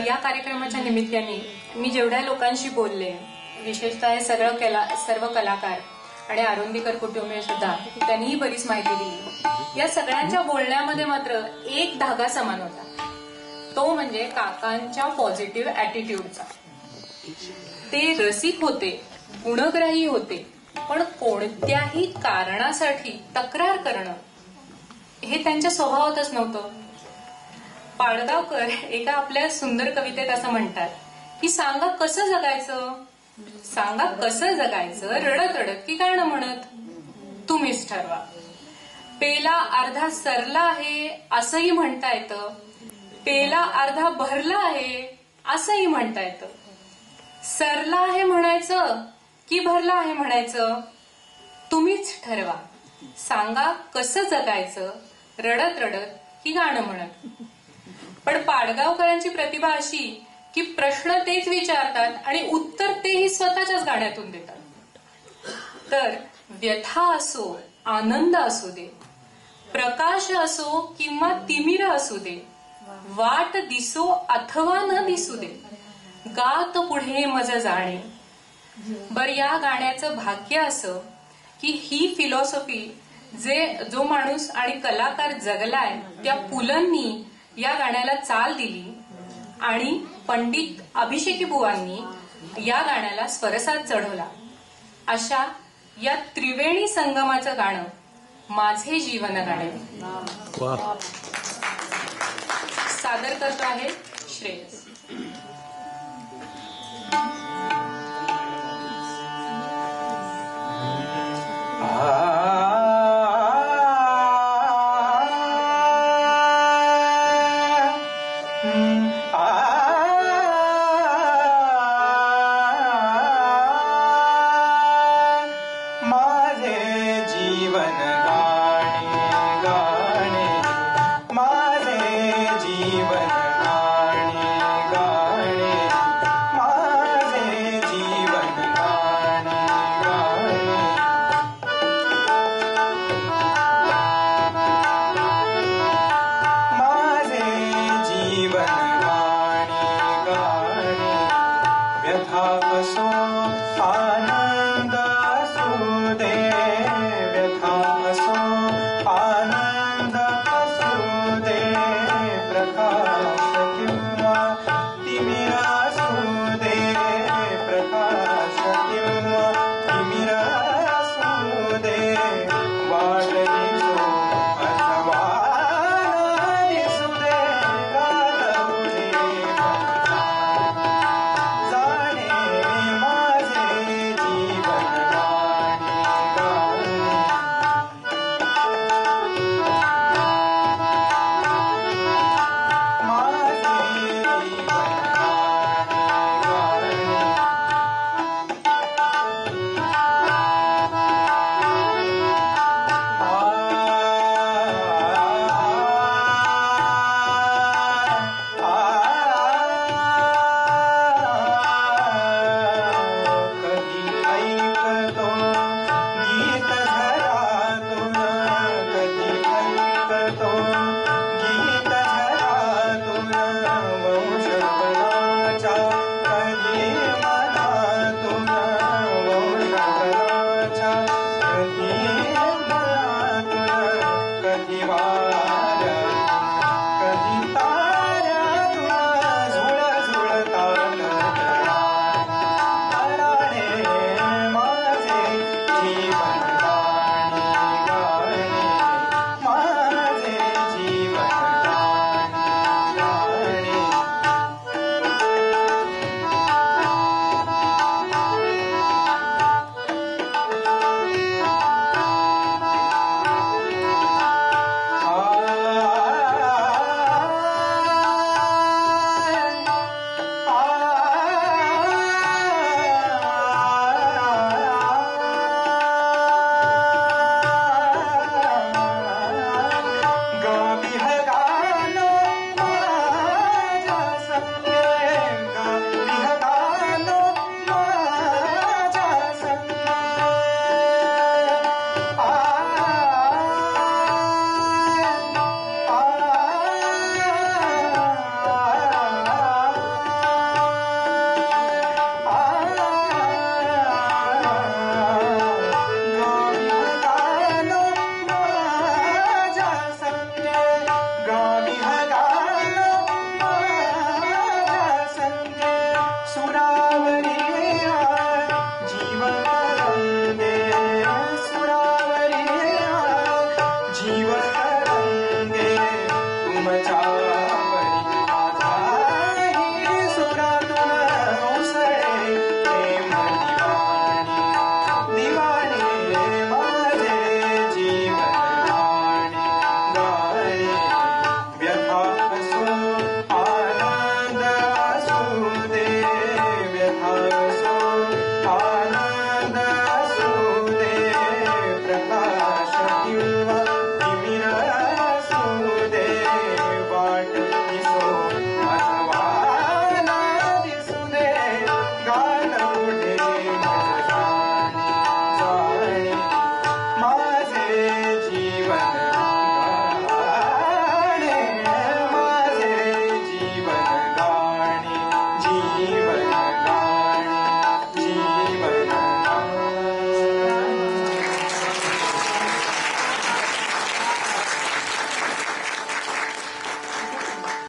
या कार्यक्रमाच्या निमित्ताने मी जेवढ्या लोकांशी बोलले, विशेषतः हे सर्व कलाकार आणि आरुंदीकर कुटुंबीय सुद्धा, त्यांनीही बरीच माहिती दिली. या सगळ्यांच्या बोलण्यामध्ये मात्र एक धागा समान होता, तो म्हणजे काकांच्या पॉझिटिव्ह ऍटिट्यूडचा. ते रसिक होते, गुणग्राही होते, पण कोणत्याही कारणासाठी तक्रार करणं हे त्यांच्या स्वभावातच नव्हतं. पाडगावकर एका आपल्या सुंदर कवितेत असं म्हणतात की सांगा कसं जगायचं, सांगा कसं जगायचं, रडत रडत की गाणं म्हणत, तुम्हीच ठरवा. पेला अर्धा सरला आहे असंही म्हणता येतं, पेला अर्धा भरला आहे असंही म्हणता येतं. सरला आहे म्हणायचं की भरला आहे म्हणायचं, तुम्हीच ठरवा. सांगा कसं जगायचं, रडत रडत की गाणं म्हणत. पण पाडगावकरांची प्रतिभा अशी की प्रश्न तेच विचारतात आणि उत्तर तेही स्वतःच्याच गाण्यातून देतात. तर व्यथा असो, आनंद असू दे, प्रकाश असो किंवा तिमिर असू दे, वाट दिसो अथवा न दिसू दे, गात पुढे मज जाणे. बर या गाण्याचं भाग्य असं की ही फिलॉसॉफी जो माणूस आणि कलाकार जगलाय त्या पुलंनी या गाण्याला चाल दिली आणि पंडित अभिषेकी बुवांनी या गाण्याला स्वरसाज चढवला. अशा या त्रिवेणी संगमाचं गाणं माझे जीवन गाणे सादर करतो आहे श्रेयस. आनंद असू दे, व्यथा असो, आनंद असू दे, प्रकाश प्रेम